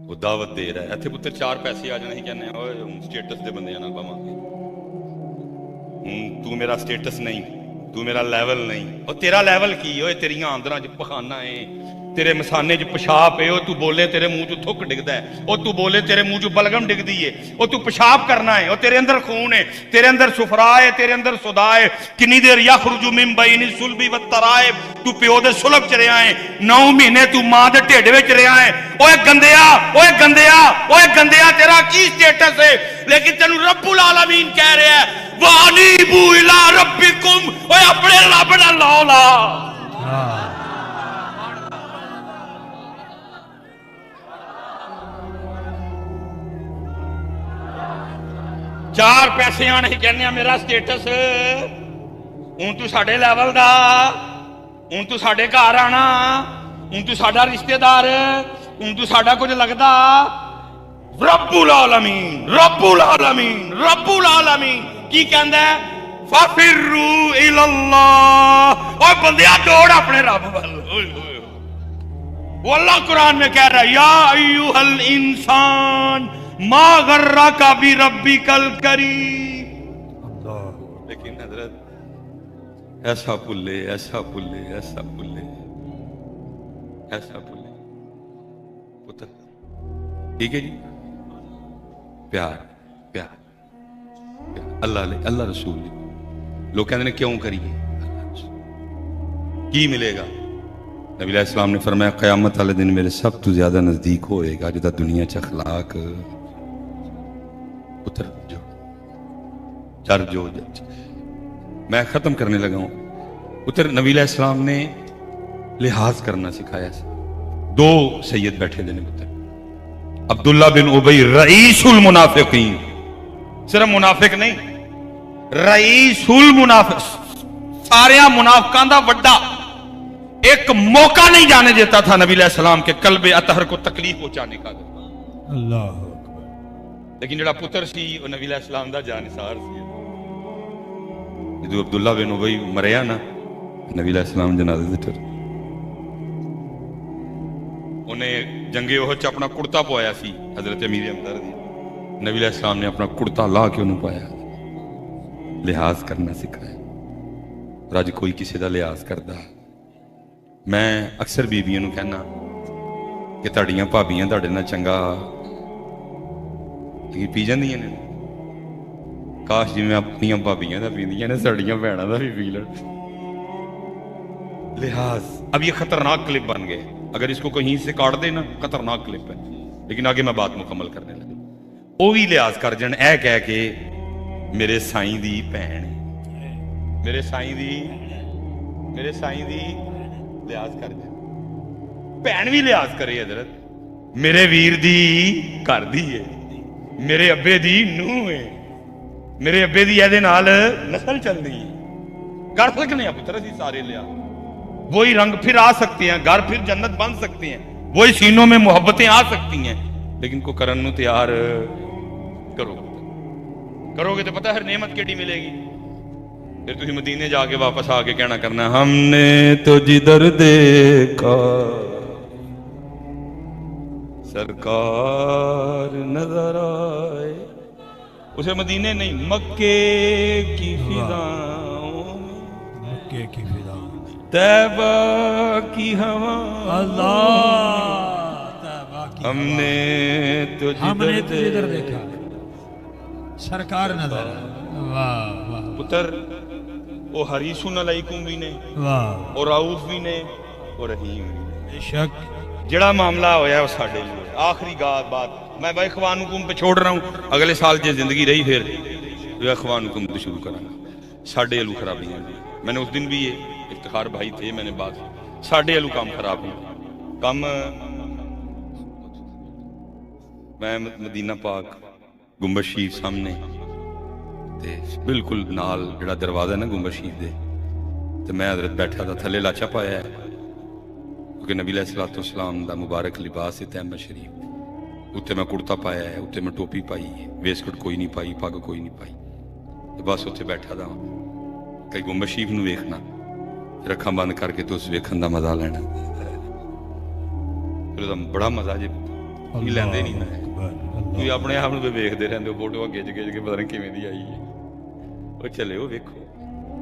وہ دعوت دے رہا ہے. اتنے پتر 4 پیسے آ جانے ہی کہنے ہوں سٹیٹس دے بندے نہ پاواں تو میرا سٹیٹس نہیں, تو میرا لیول نہیں. اور تیرا لیول کی ہوئے, تیریاں آندراں چ پخانا ہے, تیرے مسانے چ پیشاب ہے, تو بولے تیرے منہ چ تھک ڈگدا ہے, اور تو بولے تیرے منہ چ بلغم ڈگدی ہے, اور تو پیشاب کرنا ہے, اور تیرے اندر خون ہے, تیرے اندر صفرا ہے, تیرے اندر صدا ہے. کنی دیر یخرج من بین الصلب والترائب, تو پیو دے صلب چ رہیا ہے, 9 مہینے تو ماں دے ڈھڈ وچ رہیا ہے. اوے گندیا, اوے گندیا, اوے گندیا, تیرا کی سٹیٹس ہے؟ لیکن تینوں رب العالمین کہہ رہا ہے وَأَنِيبُوا إِلَىٰ رَبِّكُمْ, اوے اپنے رب نال لاؤ لا. چار پیسے آنے کہنے میرا سٹیٹس ہوں تو ساڈے لیول دا, ہوں تو ساڈے گھر آنا, ہوں تو ساڈا رشتے دار, ہوں تو ساڈا کچھ لگدا. رب العالمین, رب العالمین, رب العالمین کی کہندا ہے فَفِرُّوا إِلَى اللَّهِ, اور بندیا دوڑ اپنے رب وال. وہ اللہ قرآن میں کہہ رہا ہے یا ایھا الانسان ما غرک بربک الکریم. لیکن حضرت ایسا پلے, ایسا پلے, ایسا پلے, ایسا پلے پتر. ٹھیک ہے جی, پیار پیار پیار اللہ رسول. لوگ کہتے ہیں کیوں کریے, کی ملے گا؟ نبی علیہ السلام نے فرمایا قیامت والے دن میرے سب تو زیادہ نزدیک ہوئے گا جدا دنیا چ اخلاق پتر جو چر جو. میں ختم کرنے لگا ہوں. پتر نبی علیہ السلام نے لحاظ کرنا سکھایا. 2 سید بیٹھے دے نے پتر, عبداللہ بن ابی رئیس المنافقین, صرف منافق نہیں, رئیس المنافق, سارے منافقان دا وڈا. ایک موقع نہیں جانے دیتا تھا نبی علیہ السلام کے قلب اطہر کو تکلیف پہنچانے کا. اللہ اکبر. لیکن جڑا پتر سی وہ نبی علیہ السلام دا جانثار سی. جدو عبداللہ بن ابی مریا نا, نبی علیہ السلام جنازے تے ٹر, انہیں جنگے احد چ اپنا کرتا پوایا سی حضرت امیر امدر دی. نبی علیہ السلام نے اپنا کرتا لا کے انہوں پایا. لحاظ کرنا سکھایا. اور اج کوئی کسی دا لحاظ کردا. میں اکثر بیبیاں نوں کہنا کہ تہاڈیاں بھابیاں تہاڈے نال چنگا پی جاندیاں نے, کاش جویں اپنی بھابیاں دا پیندیاں نے ساڈیاں بہناں دا بھی پی لڑ. لحاظ. اب یہ خطرناک کلپ بن گئے, اگر اس کو کہیں سے کاٹ دے نا خطرناک کلپ ہے. لیکن آگے میں بات مکمل کرنے لگا. وہ بھی لحاظ کر جان اے کہہ کے میرے سائیں دی بہن, میرے سائیں دی, میرے سائیں دی لحاظ کر جائے. بہن بھی لحاظ کرے حضرت, میرے ویر دی گھر دی ہے, میرے ابے دی نوہ ہے, میرے ابے دی یہ نال نسل چل رہی ہے. کر سکنے ہیں پتر اسی سارے لحاظ. وہی رنگ پھر آ سکتے ہیں, گھر پھر جنت بن سکتے ہیں, وہی سینوں میں محبتیں آ سکتی ہیں. لیکن کو کرن نو تیار کرو, کرو گے تو پتہ ہر نعمت کیڑی ملے گی. پھر تھی مدینے جا کے واپس آ کے کہنا کرنا ہم نے تو جدھر دیکھا سرکار نظر آئے. اسے مدینے نہیں, مکے کی فضاؤں, مکے کی فضاؤں, طیبہ کی ہوا, اللہ طیبہ کی ہم نے تو جدھر دیکھا سرکار نظر. واہ واہ پتر وہ حریصن علیکم بھی نے, واہ, اور رؤوف بھی نے, اور رحیم بھی نے. بے شک جڑا معاملہ ہویا ہے وہ ساڈے لیے. آخری بات میں بھائی اخوانکم پہ چھوڑ رہا ہوں. اگلے سال جے زندگی رہی پھر اخوانکم تو شروع کروں گا. ساڈے الو خرابیاں, میں نے اس دن بھی یہ افتخار بھائی تھے, میں نے بات ساڈے الو کام خراب ہوں. کام میں مدینہ پاک گنبد شریف سامنے تے بالکل نال جڑا دروازہ ہے نا گنبد شریف دے, تے میں حضرت بیٹھا تھا, تھلے لاچا پایا ہے کیونکہ نبی علیہ الصلوۃ والسلام دا مبارک لباس ہے تیمم شریف. اتنے میں کرتا پایا ہے, اتنے میں ٹوپی پائی ہے, ویسکٹ کوئی نہیں پائی, پگ کوئی نہیں پائی. بس اتنے بیٹھا تھا, کئی گنبد شریف نو ویکھنا, پھر اکھاں بند کر کے تو اس ویکھن دا مزہ لینا. پھر بڑا مزہ جی ਤੁਸੀਂ ਲੈਂਦੇ ਨਹੀਂ ਨਾ, ਅਕਬਰ, ਤੁਸੀਂ ਆਪਣੇ ਆਪ ਨੂੰ ਵੀ ਵੇਖਦੇ ਰਹਿੰਦੇ ਹੋ, ਫੋਟੋਆਂ ਖਿੱਚ ਖਿੱਚ ਕੇ ਪਤਾ ਨਹੀਂ ਕਿਵੇਂ ਦੀ ਆਈ ਹੈ। ਉਹ ਚੱਲਿਓ ਵੇਖੋ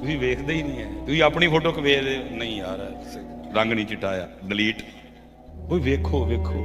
ਤੁਸੀਂ ਵੇਖਦੇ ਹੀ ਨਹੀਂ ਹੈ, ਤੁਸੀਂ ਆਪਣੀ ਫੋਟੋ ਵੇਖਦੇ ਨਹੀਂ ਯਾਰ ਰੰਗ ਨਹੀਂ ਚਿਟਾਇਆ, ਡਿਲੀਟ। ਉਹ ਵੇਖੋ ਵੇਖੋ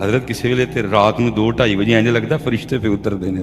ਹਜ਼ਰਤ ਕਿਸੇ ਵੇਲੇ ਤੇ ਰਾਤ ਨੂੰ 2-2:30 ਵਜੇ ਇੰਜ ਲੱਗਦਾ ਫਰਿਸ਼ਤੇ ਪੇ ਉਤਰਦੇ ਨੇ।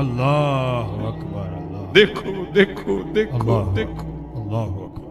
ਅੱਲਾਹੁ ਅਕਬਰ, ਅੱਲਾਹ ਦੇਖੋ ਦੇਖੋ ਦੇਖੋ ਦੇਖੋ। ਅੱਲਾਹੁ ਅਕਬਰ,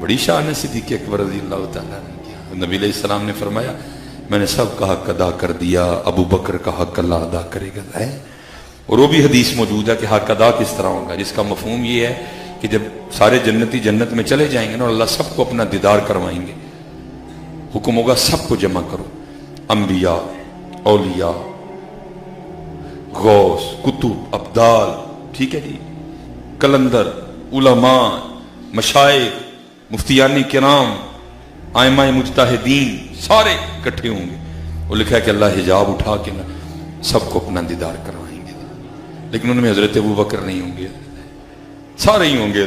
بڑی شان ہے صدیق اکبر رضی اللہ تعالیٰ عنہ کی. نبی علیہ السلام نے فرمایا میں نے سب کا حق ادا کر دیا, ابو بکر کا حق اللہ ادا کرے گا. ہے اور وہ بھی حدیث موجود ہے کہ حق ادا کس طرح ہوگا, جس کا مفہوم یہ ہے کہ جب سارے جنتی جنت میں چلے جائیں گے نا, اور اللہ سب کو اپنا دیدار کروائیں گے, حکم ہوگا سب کو جمع کرو, انبیاء, اولیاء, غوث, کتب, ابدال, ٹھیک ہے جی, کلندر, علماء, مشائخ, مفتیان کرام, ائمہ مجتہدین, سارے اکٹھے ہوں گے. وہ لکھا ہے کہ اللہ حجاب اٹھا کے نا سب کو اپنا دیدار کروائیں گے, لیکن ان میں حضرت ابو بکر نہیں ہوں گے, سارے ہی ہوں گے,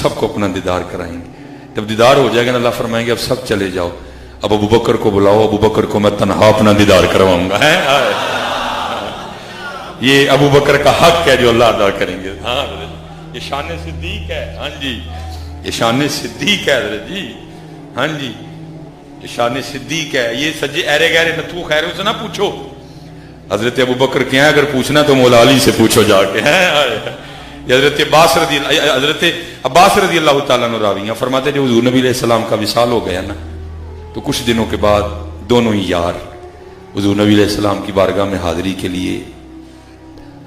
سب کو اپنا دیدار کرائیں گے. جب دیدار ہو جائے گا نا, اللہ فرمائیں گے اب سب چلے جاؤ, اب ابو بکر کو بلاؤ, ابو بکر کو میں تنہا اپنا دیدار کرواؤں گا. یہ ابو بکر کا حق ہے جو اللہ ادا کریں گے. ہاں یہ شان صدیق ہے. ہاں جی یہ شان صدیق ہے حضرت جی. ہاں جی یہ شان صدیق ہے. یہ سجے ایرے گہرے نتھو خیر سے نہ پوچھو حضرت ابو بکر کیا ہے, اگر پوچھنا تو مولا علی سے پوچھو جا کے. حضرت عباس رضی اللہ تعالیٰ عنہ راوی فرماتے جو حضور نبی علیہ السلام کا وصال ہو گیا نا, تو کچھ دنوں کے بعد دونوں ہی یار حضور نبی علیہ السلام کی بارگاہ میں حاضری کے لیے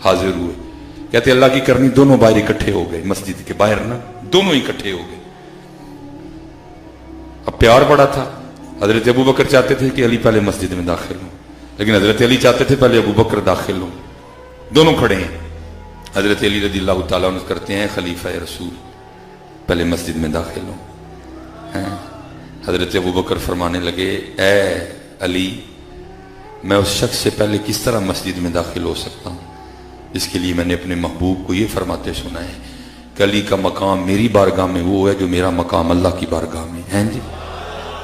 حاضر ہوئے. کہتے اللہ کی کرنی دونوں باہر اکٹھے ہو گئے, مسجد کے باہر نا دونوں اکٹھے ہو گئے. اب پیار بڑا تھا, حضرت ابو بکر چاہتے تھے کہ علی پہلے مسجد میں داخل ہوں, لیکن حضرت علی چاہتے تھے پہلے ابو بکر داخل ہوں. دونوں کھڑے ہیں. حضرت علی رضی اللہ تعالیٰ عنہ کرتے ہیں خلیفہ رسول پہلے مسجد میں داخل ہوں. حضرت ابو بکر فرمانے لگے اے علی میں اس شخص سے پہلے کس طرح مسجد میں داخل ہو سکتا ہوں, اس کے لیے میں نے اپنے محبوب کو یہ فرماتے سنا ہے کہ علی کا مقام میری بارگاہ میں وہ ہے جو میرا مقام اللہ کی بارگاہ میں ہے. جی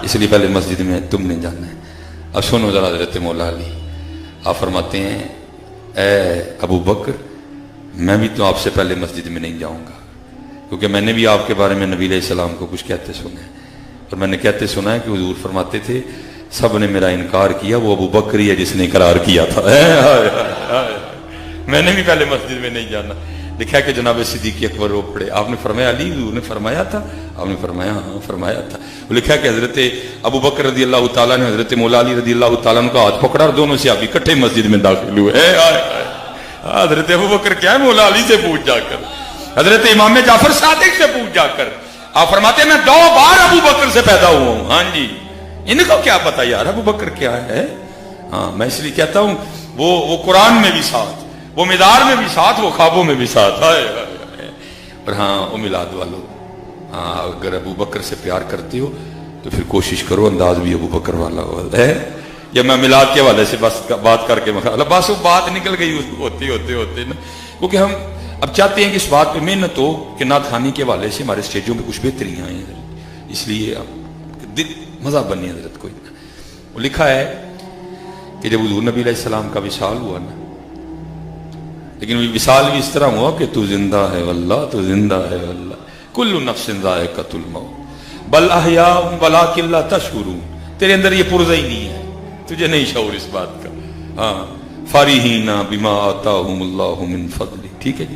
اس لیے پہلے مسجد میں تم نے جانا ہے. اب سنو ذرا حضرت مولا علی, آپ فرماتے ہیں اے ابو بکر میں بھی تو آپ سے پہلے مسجد میں نہیں جاؤں گا, کیونکہ میں نے بھی آپ کے بارے میں نبی علیہ السلام کو کچھ کہتے سنا ہے, اور میں نے کہتے سنا ہے کہ حضور فرماتے تھے سب نے میرا انکار کیا, وہ ابو بکر ہی ہے جس نے اقرار کیا تھا. میں نے بھی پہلے مسجد میں نہیں جانا. لکھا کہ جناب صدیق اکبر رو پڑے. آپ نے فرمایا علی حضور نے فرمایا تھا؟ آپ نے فرمایا ہاں فرمایا تھا. وہ لکھا کہ حضرت ابو بکر رضی اللہ تعالیٰ نے حضرت مولا علی رضی اللہ تعالیٰ کا ہاتھ پکڑا اور دونوں سے آپ اکٹھے مسجد میں داخل ہوئے. حضرت ابو بکر کیا ہے, مولا علی سے پوچھ جا کر, حضرت امام جعفر صادق سے پوچھ جا کر. آپ فرماتے ہیں میں 2 بار ابو بکر سے پیدا ہوا ہوں. ہاں جی ان کو کیا پتا یار ابو بکر کیا ہے. ہاں میں اس لیے کہتا ہوں وہ قرآن میں بھی ساتھ, وہ مدار میں بھی ساتھ, وہ خوابوں میں بھی ساتھ. اور ہاں وہ میلاد والو, ہاں اگر ابو بکر سے پیار کرتے ہو تو پھر کوشش کرو انداز بھی ابو بکر والا ہے. یا میں میلاد کے حوالے سے بس بات کر کے بس وہ بات نکل گئی ہوتے نا, کیونکہ ہم اب چاہتے ہیں کہ اس بات پہ محنت ہو کہ نعت خوانی کے حوالے سے ہمارے اسٹیجوں پہ کچھ بہتریاں آئیں, اس لیے مزہ بنی حضرت کوئی. وہ لکھا ہے کہ جب حضور نبی علیہ السلام کا وصال ہوا نا, لیکن وصال بھی اس طرح ہوا کہ تو زندہ ہے واللہ, تو زندہ ہے واللہ, کل نفس ذائقۃ الموت بل احیاء ولکن لا تشعرون. تیرے اندر یہ پرزہ ہی نہیں ہے, تجھے نہیں شعور اس بات کا. ہاں فارحین بما آتاہم اللہ من فضل, ٹھیک ہے جی.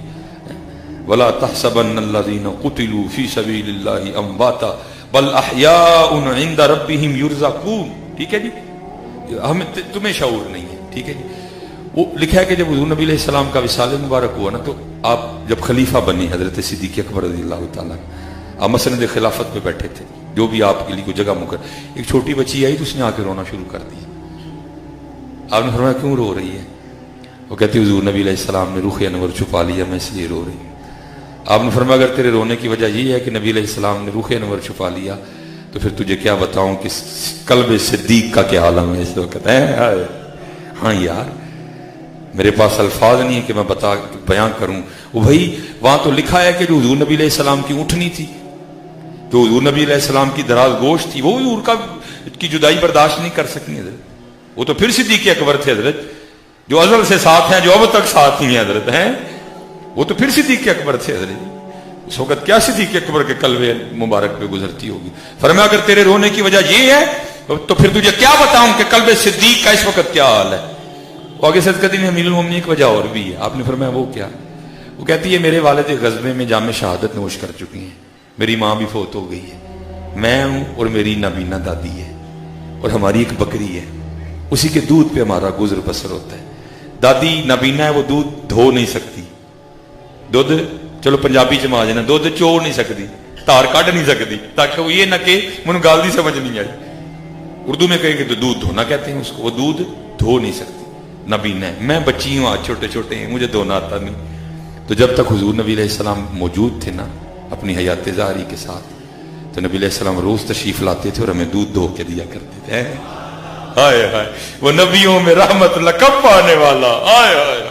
ولا تحسبن الذین قتلوا فی سبیل اللہ امواتا بل احیاء عند ربہم یرزقون, ٹھیک ہے جی. ہمیں تمہیں شعور نہیں ہے, ٹھیک ہے جی. وہ لکھا ہے کہ جب حضور نبی علیہ السلام کا وصال مبارک ہوا نا, تو آپ جب خلیفہ بنی حضرت صدیق اکبر رضی اللہ تعالیٰ, آپ مسند خلافت پہ بیٹھے تھے, جو بھی آپ کے لیے کوئی جگہ مقرر, ایک چھوٹی بچی آئی تو اس نے آ کے رونا شروع کر دیا. آپ نے فرمایا کیوں رو رہی ہے؟ وہ کہتی حضور نبی علیہ السلام نے رخ انور چھپا لیا, میں اس لیے رو رہی ہوں. آپ نے فرمایا اگر تیرے رونے کی وجہ یہ ہے کہ نبی علیہ السلام نے رخ انور چھپا لیا, تو پھر تجھے کیا بتاؤں کہ قلب صدیق کا کیا عالم ہے اس وقت. ہاں یار میرے پاس الفاظ نہیں ہے کہ میں بیان کروں. وہ بھائی وہاں تو لکھا ہے کہ جو حضور نبی علیہ السلام کی اونٹنی تھی, جو حضور نبی علیہ السلام کی دراز گوشت تھی, وہ حضور کی جدائی برداشت نہیں کر سکی حضرت. وہ تو پھر صدیق اکبر تھے حضرت, جو ازل سے ساتھ ہیں, جو اب تک ساتھ ہی ہیں حضرت ہیں, وہ تو پھر صدیق اکبر تھے حضرت. اس وقت کیا صدیق اکبر کے قلب مبارک پہ گزرتی ہوگی. فرمایا اگر تیرے رونے کی وجہ یہ ہے تو پھر تجھے کیا بتاؤں کہ قلب صدیق کا اس وقت کیا حال ہے. وہ آگے صدقتی میں امیر المومنین ایک وجہ اور بھی ہے. آپ نے فرمایا وہ کیا؟ وہ کہتی ہے میرے والد غزوے میں جام شہادت نوش کر چکی ہیں, میری ماں بھی فوت ہو گئی ہے, میں ہوں اور میری نابینا دادی ہے اور ہماری ایک بکری ہے, اسی کے دودھ پہ ہمارا گزر بسر ہوتا ہے. دادی نابینا ہے, وہ دودھ دھو نہیں سکتی, دودھ چلو پنجابی چ آ جانا, دودھ چوڑ نہیں سکتی, تار کٹ نہیں سکتی, تاکہ وہ یہ نہ کہ مجھے گال دی سمجھ نہیں آئی. اردو میں کہیں گے تو دودھ دھونا کہتے ہیں اس کو, وہ دودھ دھو نہیں سکتی, نابینا ہے. میں بچی ہوں, آج چھوٹے چھوٹے ہیں, مجھے دھونا آتا نہیں. تو جب تک حضور نبی علیہ السلام موجود تھے نا اپنی حیات ظاہری کے ساتھ, تو نبی علیہ السلام روز تشریف لاتے تھے اور ہمیں دودھ دھو کے دیا کرتے تھے. ہائے ہائے, وہ نبیوں میں رحمت لقب پانے والا, ہائے ہائے,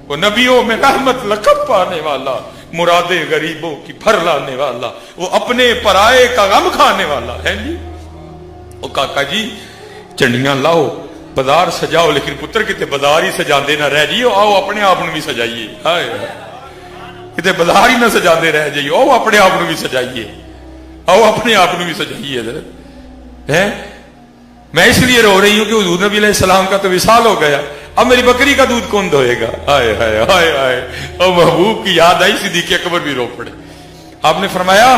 وہ نبیوں میں رحمت لقب پانے والا, مرادیں غریبوں کی بھر لانے والا, وہ اپنے پرائے کا غم کھانے والا ہے. جی وہ کاکا جی چنڈیاں لاؤ, بازار سجاؤ, لیکن پتر کتے بازار ہی سجاندے نہ رہ جائیے, آؤ اپنے آپ بھی سجائیے. ہائے کتے بازار ہی نہ سجاندے رہ جائیے, آؤ اپنے آپ بھی سجائیے, آؤ اپنے آپ بھی سجائیے. ہے میں اس لیے رو رہی ہوں کہ حضور نبی علیہ السلام کا تو وصال ہو گیا, اب میری بکری کا دودھ کون دھوئے گا. ہائے ہائے ہائے ہائے, اور محبوب کی یاد آئی, صدیق اکبر بھی رو پڑے. آپ نے فرمایا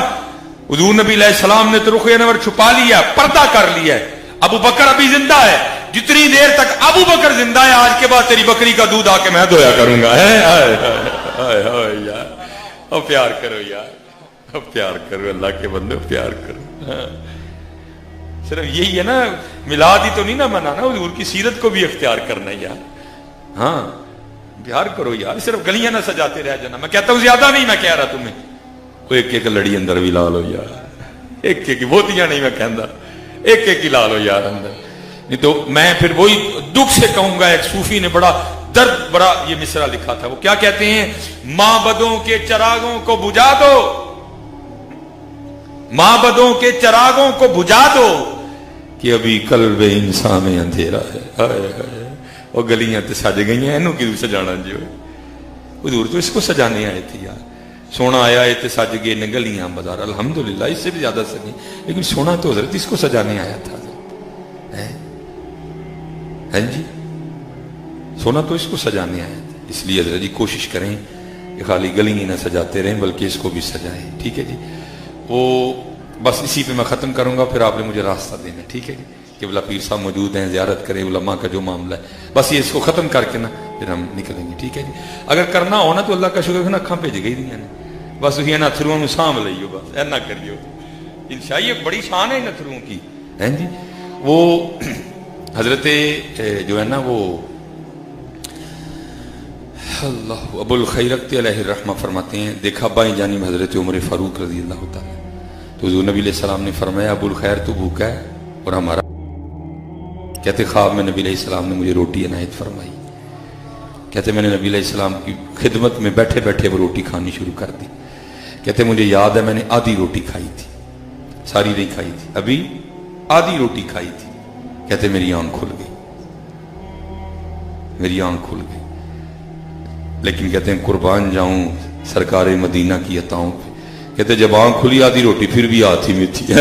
حضور نبی علیہ السلام نے تو رخ انور چھپا لیا, پردہ کر لیا ہے, ابو بکر ابھی زندہ ہے, جتنی دیر تک ابو بکر زندہ ہے آج کے بعد تیری بکری کا دودھ آ کے میں دھویا کروں گا. یار اور پیار کرو یار, پیار کرو, اللہ کے بندے پیار کرو. صرف یہی ہے نا, میلاد ہی تو نہیں نہ منانا, حضور کی سیرت کو بھی اختیار کرنا ہے یار. ہاں پیار کرو یار, صرف گلیاں نہ سجاتے رہ جانا. میں کہتا ہوں زیادہ نہیں میں کہہ رہا تمہیں, وہ ایک ایک لڑی اندر بھی لا لو یار, ایک ایک بوتیاں نہیں میں کہندا, ایک ایک ہی لا لو یار اندر. نہیں تو میں پھر وہی دکھ سے کہوں گا, ایک صوفی نے بڑا درد بڑا یہ مصرع لکھا تھا, وہ کیا کہتے ہیں, معبدوں کے چراغوں کو بجھا دو, معبدوں کے چراغوں کو بجھا دو, کہ ابھی قلب انسان میں اندھیرا ہے. ہائے ہائے, وہ گلیاں تے سج گئی ہیں, اینو کیوں سجانا جی, حضور تو اس کو سجانے آئے تھے یار. سونا آیا ہے تے سج گئے نے گلیاں بازار, الحمدللہ اس سے بھی زیادہ سجی, لیکن سونا تو حضرت اس کو سجانے آیا تھا. جی سونا تو اس کو سجانے آیا تھا. اس لیے حضرت جی کوشش کریں کہ خالی گلی ہی نہ سجاتے رہیں بلکہ اس کو بھی سجائیں. ٹھیک ہے جی, وہ بس اسی پہ میں ختم کروں گا, پھر آپ نے مجھے راستہ دینا. ٹھیک ہے جی, کہ بلا پیر صاحب موجود ہیں, زیارت کریں, علماء کا جو معاملہ ہے, بس یہ اس کو ختم کر کے نا پھر ہم نکلیں گے. ٹھیک ہے جی, اگر کرنا ہو نا تو اللہ کا شکر ہے نا, اکھاں بھیج گئی دیا نے, بس وہی نتھروں نو سانبھ لئیو, بس اینا کریو. انشاء یہ بڑی شان ہے نتھروں کی. ہیں جی وہ حضرت جو ہے نا وہ اللہ ابو الخیرقت علیہ الرحمہ فرماتے ہیں, دیکھا بائیں جانب حضرت عمر فاروق رضی اللہ تعالیٰ, تو حضور نبی علیہ السلام نے فرمایا ابو الخیر تو بھوکا ہے اور ہمارا, کہتے خواب میں نبی علیہ السلام نے مجھے روٹی عنایت فرمائی. کہتے میں نے نبی علیہ السلام کی خدمت میں بیٹھے بیٹھے وہ روٹی کھانی شروع کر دی. کہتے مجھے یاد ہے میں نے آدھی روٹی کھائی تھی, ساری نہیں کھائی تھی, ابھی آدھی روٹی کھائی تھی. کہتے میری آنکھ کھل گئی, میری آنکھ کھل گئی. لیکن کہتے ہیں قربان جاؤں سرکار مدینہ کی عطاؤں پہ, کہتے جب آنکھ کھلی آدھی روٹی پھر بھی آتی میں تھی,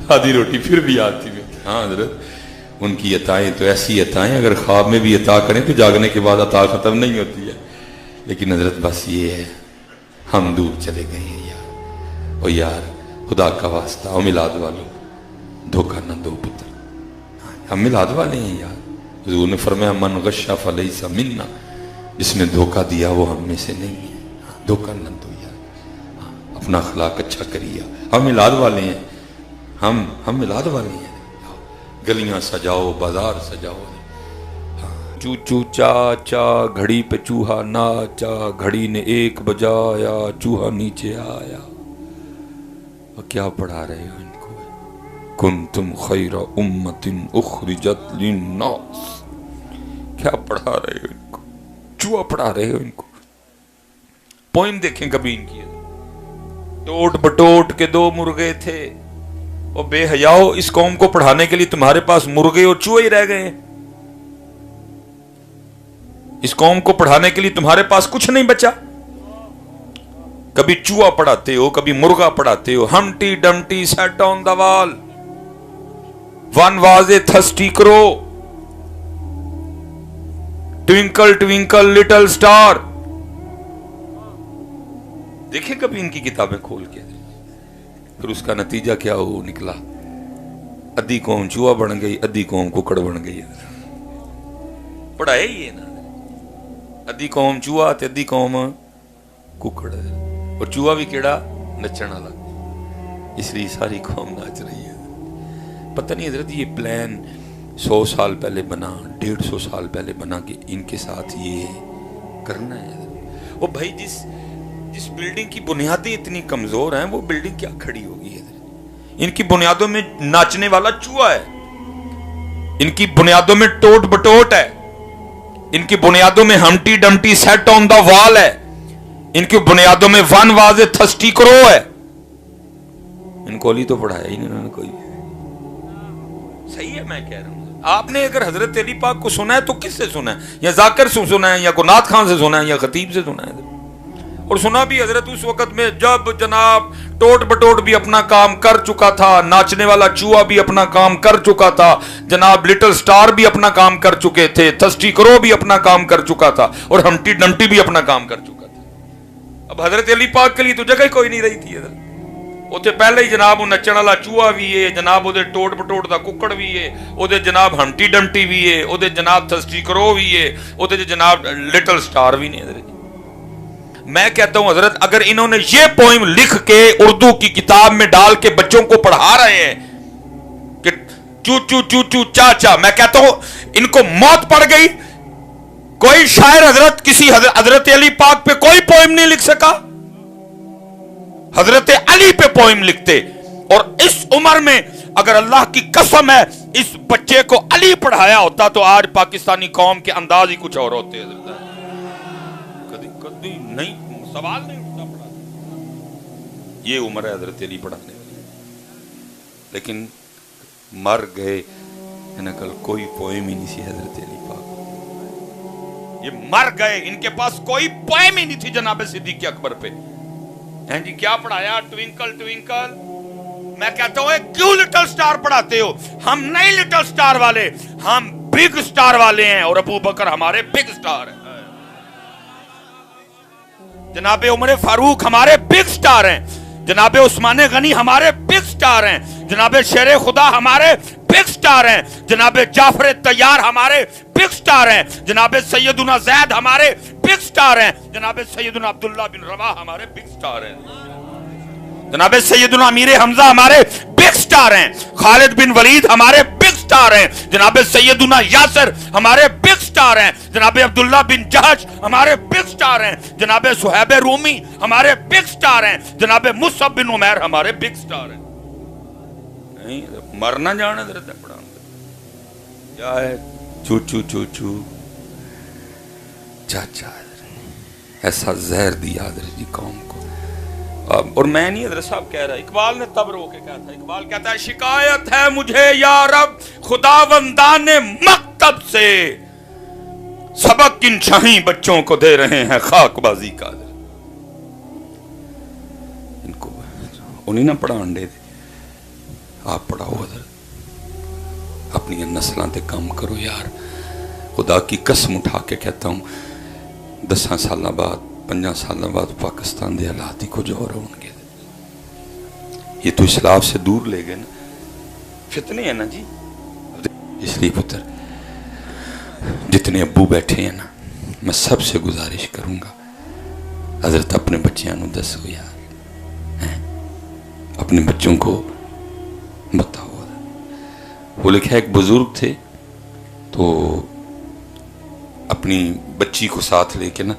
آدھی روٹی پھر بھی آتی میں تھی. ہاں حضرت ان کی عطائیں تو ایسی عطائیں, اگر خواب میں بھی عطا کریں تو جاگنے کے بعد عطا ختم نہیں ہوتی ہے. لیکن حضرت بس یہ ہے, ہم دور چلے گئے ہیں یار, او یار خدا کا واسطہ, او میلاد والوں دھوکہ نہ دو پتر, ہم میلاد والے ہیں یار. حضور نے فرمایا من غش فلیس منا, جس نے دھوکہ دیا وہ ہم میں سے نہیں ہے. دھوکہ نہ دو یار, اپنا اخلاق اچھا کریے. ہم میلاد والے ہیں, ہم میلاد والے ہیں. گلیاں سجاؤ, بازار سجاؤ, چو چو چا چا گھڑی پہ چوہا ناچا, گھڑی نے 1 بجایا, چوہا نیچے آیا. اور کیا پڑھا رہے ہو ان کو, کنتم خیر امت اخرجت للناس, کیا پڑھا رہے ہو ان کو, چوہا پڑھا رہے ہو ان کو. پوئم دیکھیں کبھی ان کی, ٹوٹ بٹوٹ کے 2 مرغے تھے, اور بے حیاؤ اس قوم کو پڑھانے کے لیے تمہارے پاس مرغے اور چوہے ہی رہ گئے ہیں. اس قوم کو پڑھانے کے لیے تمہارے پاس کچھ نہیں بچا. کبھی چوہا پڑھاتے ہو, کبھی مرغا پڑھاتے ہو. ہمٹی ڈمٹی سیٹ آن دا وال, ون واز اے تھرسٹی کرو, ٹوینکل ٹوینکل لٹل سٹار. دیکھیں کبھی ان کی کتابیں کھول کے, پھر اس کا نتیجہ کیا ہو نکلا؟ ادھی قوم چوہا بن گئی، ادھی قوم ککڑ بن گئی. پڑھایا ہی ہے نا، ادھی قوم چوہا تے ادھی قوم ککڑ. اور چوہا بھی کیڑا؟ نچن والا. اس لیے ساری قوم ناچ رہی ہے. پتہ نہیں حضرت یہ پلان 100 سال پہلے بنا، 150 سال پہلے بنا کہ ان کے ساتھ یہ کرنا ہے. وہ بھائی جس بلڈنگ کی بنیادیں اتنی کمزور ہیں وہ بلڈنگ کیا کھڑی ہوگی ہے؟ ان کی بنیادوں میں ناچنے والا چوہا ہے، ان کی بنیادوں میں ٹوٹ بٹوٹ ہے، ان کی بنیادوں میں ہمٹی ڈمٹی سیٹ آن دا وال ہے، ان کی بنیادوں میں ون واز اے تھسٹی کرو ہے. ان کو علی تو پڑھایا ہی نہیں انہوں نے کوئی. صحیح ہے میں کہہ رہا ہوں. آپ نے اگر حضرت علی پاک کو سنا ہے تو کس سے سنا ہے؟ یا ذاکر سے سنا ہے، یا گنات خان سے سنا ہے، یا خطیب سے سنا ہے. اور سنا بھی حضرت اس وقت میں جب جناب ٹوٹ بٹوٹ بھی اپنا کام کر چکا تھا، ناچنے والا چوہا بھی اپنا کام کر چکا تھا، جناب لٹل سٹار بھی اپنا کام کر چکے تھے، تھسٹی کرو بھی اپنا کام کر چکا تھا، اور ہمٹی ڈمٹی بھی اپنا کام کر چکا تھا. اب حضرت علی پاک کے لیے تو جگہ کوئی نہیں رہی تھی. حضرت اوتے پہلے ہی جناب نچن والا چوہا بھی ہے، جناب وہ ٹوٹ بٹوٹ دا ککڑ بھی ہے، وہ جناب ہمٹی ڈمٹی بھی ہے، وہ جناب تھسٹی کرو بھی ہے، وہ جناب لٹل سٹار بھی نہیں. حضرت میں کہتا ہوں حضرت اگر انہوں نے یہ پوئم لکھ کے اردو کی کتاب میں ڈال کے بچوں کو پڑھا رہے ہیں کہ چو چو چو چو چا چا، میں کہتا ہوں ان کو موت پڑ گئی. کوئی شاعر حضرت کسی حضرت علی پاک پہ کوئی پوئم نہیں لکھ سکا. حضرت علی پہ پوئم لکھتے. اور اس عمر میں اگر اللہ کی قسم ہے اس بچے کو علی پڑھایا ہوتا تو آج پاکستانی قوم کے انداز ہی کچھ اور ہوتے. حضرت کبھی نہیں سوال نہیں اٹھتا پڑھا. یہ عمر ہے حضرت علی پڑھانے والی. لیکن مر گئے کل کوئی پوئم ہی نہیں سی حضرت علی پاک. یہ مر گئے، ان کے پاس کوئی پوئم ہی نہیں تھی جناب صدیق اکبر پہ. ہیں جی کیا پڑھایا؟ Twinkle twinkle. میں کہتا ہوں کیوں لٹل سٹار پڑھاتے ہو؟ ہم نہیں لٹل سٹار والے، ہم بگ سٹار والے ہیں. اور ابو بکر ہمارے بگ سٹار ہیں، جناب عمر فاروق ہمارے بگ سٹار ہیں، جناب عثمان غنی ہمارے بگ سٹار ہیں، جناب شیر خدا ہمارے بگ سٹار ہیں، جناب جعفر طیار ہمارے بگ سٹار ہیں، جناب سیدنا زید ہمارے بگ سٹار ہیں، جناب سیدنا عبداللہ بن رواح ہمارے بگ سٹار ہیں، جناب سیدنا امیر حمزہ ہمارے بگ سٹار ہیں، خالد بن ولید ہمارے بگ سٹار ہیں، جناب سیدنا یاسر ہمارے بگ سٹار ہیں، جناب عبداللہ بن جہش ہمارے بگ سٹار ہیں، جناب صہیب رومی ہمارے بگ سٹار ہیں، جناب مصعب بن عمیر ہمارے بگ سٹار ہیں. نہیں مرنا جانا درد پڑا کیا ہے؟ چو چو چو چو چاچا. ایسا زہر دیا حضرت جی قوم کو. اور میں نہیں حضرت صاحب کہہ رہا، اقبال نے تب رو کے کہا تھا. اقبال کہتا ہے شکایت ہے مجھے یا رب خداوندان مکتب سے، سبق ان شاہی بچوں کو دے رہے ہیں خاک بازی کا. ان کو انہیں نہ پڑھان دے دے، آپ پڑھاؤ حضرت، اپنی نسلوں تے کام کرو یار. خدا کی قسم اٹھا کے کہتا ہوں 10 سالہ بعد 5 سالہ بعد پاکستان دے حالات ہی کچھ اور ہوں گے. یہ تو اسلام سے دور لے گئے نا، فتنے ہیں نا جی. اس لیے پتر جتنے ابو بیٹھے ہیں نا، میں سب سے گزارش کروں گا حضرت اپنے بچیاں نو دسو یار، اپنے بچوں کو بتاؤ. وہ لکھا ایک بزرگ تھے تو اپنی بچی کو ساتھ لے کے نا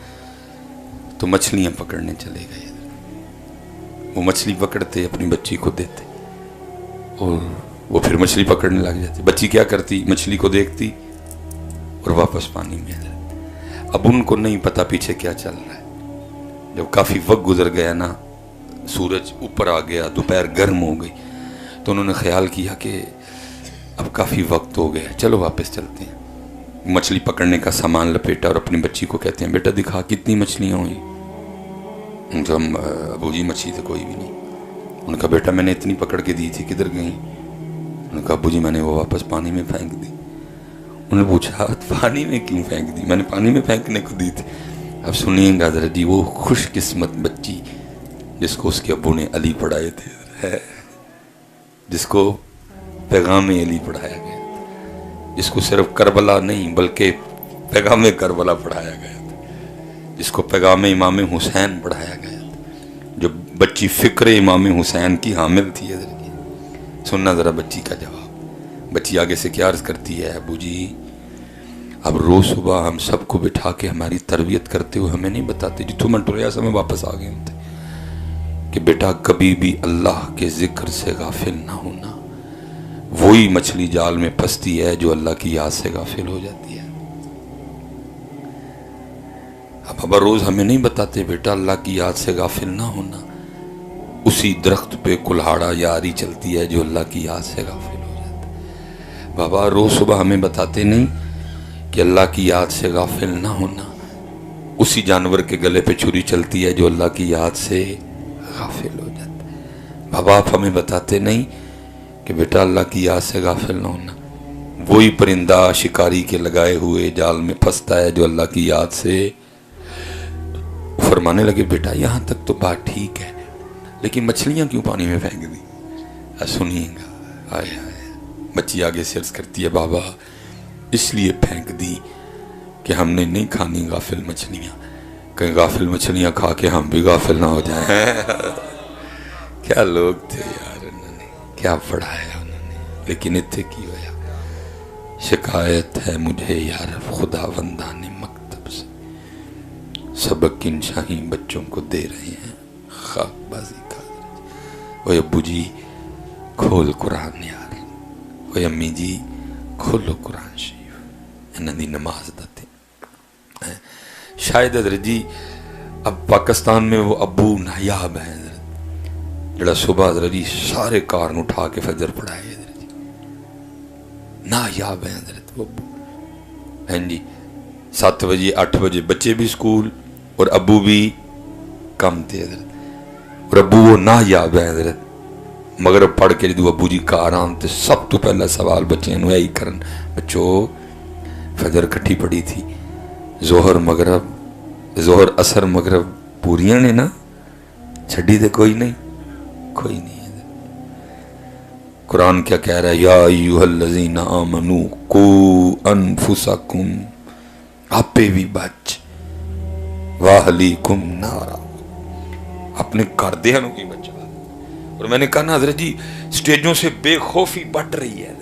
تو مچھلیاں پکڑنے چلے گئے. وہ مچھلی پکڑتے اپنی بچی کو دیتے اور وہ پھر مچھلی پکڑنے لگ جاتی. بچی کیا کرتی؟ مچھلی کو دیکھتی اور واپس پانی میں آ جاتی. اب ان کو نہیں پتا پیچھے کیا چل رہا ہے. جب کافی وقت گزر گیا نا، سورج اوپر آ گیا، دوپہر گرم ہو گئی، تو انہوں نے خیال کیا کہ اب کافی وقت ہو گیا، چلو واپس چلتے ہیں. مچھلی پکڑنے کا سامان لپیٹا اور اپنی بچی کو کہتے ہیں بیٹا دکھا کتنی مچھلیاں ہوئی. ابو جی مچھلی تو کوئی بھی نہیں. ان کا بیٹا میں نے اتنی پکڑ کے دی تھی کدھر گئی؟ ان کا ابو جی میں نے وہ واپس پانی میں پھینک دی. انہوں نے پوچھا پانی میں کیوں پھینک دی؟ میں نے پانی میں پھینکنے کو دی تھی. اب سنیے گا حضرت جی، وہ خوش قسمت بچی جس کو اس کے ابو نے علی پڑھائے تھے. ہے جس کو پیغام علی پڑھایا گیا، جس کو صرف کربلا نہیں بلکہ پیغام کربلا پڑھایا گیا تھا، جس کو پیغام امام حسین پڑھایا گیا تھا، جو بچی فکر امام حسین کی حامل تھی. سننا ذرا بچی کا جواب. بچی آگے سے کیا عرض کرتی ہے، ابو جی اب روز صبح ہم سب کو بٹھا کے ہماری تربیت کرتے ہوئے ہمیں نہیں بتاتے، جتوں من ٹریا سے میں واپس آ گئے ہوتے، کہ بیٹا کبھی بھی اللہ کے ذکر سے غافل نہ ہونا. وہی مچھلی جال میں پھنستی ہے جو اللہ کی یاد سے غافل ہو جاتی ہے. اب بابا روز ہمیں نہیں بتاتے بیٹا اللہ کی یاد سے غافل نہ ہونا. اسی درخت پہ کلہاڑا یاری چلتی ہے جو اللہ کی یاد سے غافل ہو جاتا ہے. بابا روز صبح ہمیں بتاتے نہیں کہ اللہ کی یاد سے غافل نہ ہونا. اسی جانور کے گلے پہ چھری چلتی ہے جو اللہ کی یاد سے غافل ہو جاتا ہے. بابا آپ ہمیں بتاتے نہیں کہ بیٹا اللہ کی یاد سے غافل نہ ہونا. وہی پرندہ شکاری کے لگائے ہوئے جال میں پھنستا ہے جو اللہ کی یاد سے. فرمانے لگے بیٹا یہاں تک تو بات ٹھیک ہے، لیکن مچھلیاں کیوں پانی میں پھینک دی؟ سنیے گا. آئے آئے بچی آگے سے عرض کرتی ہے بابا اس لیے پھینک دی کہ ہم نے نہیں کھانی غافل مچھلیاں، کہیں غافل مچھلیاں کھا کے ہم بھی غافل نہ ہو جائیں. کیا لوگ تھے یار، انہوں نے کیا پڑھایا انہوں نے. لیکن اتنے کی ہویا، شکایت ہے مجھے یار خدا بندان مکتب سے، سبق ان شاہین بچوں کو دے رہے ہیں خاک بازی کا. وہ ابو جی کھول قرآن یار، وہ امی جی کھولو قرآن شریف، انہوں دی نماز دتے. شاید حضرت جی اب پاکستان میں وہ ابو نایاب ہیں حضرت، جڑا صبح حضرت جی سارے کار اٹھا کے فجر پڑھائے. حضرت جی نایاب ہیں حضرت وہ ابو ہیں جی. 7 بجے 8 بجے بچے بھی سکول اور ابو بھی کم تھے حضرت. اور ابو وہ نایاب ہیں حضرت. مغرب پڑھ کے جدو ابو جی کار آن تے سب تو پہلا سوال بچے نو یہی کرن، بچو فجر کٹھی پڑی تھی، ظہر مغرب ظہر اثر مغرب پوریاں نے نا، چھڑی دے کوئی نہیں کوئی نہیں. قرآن کیا کہہ رہا ہے، یا ایوہ الذین آمنوا قوا انفسکم، آپ پہ بھی بچ، واہلیکم نارا، اپنے کر دے ہنوں کی بچا. اور میں نے کہا نا حضرت جی سٹیجوں سے بے خوفی بٹ رہی ہے.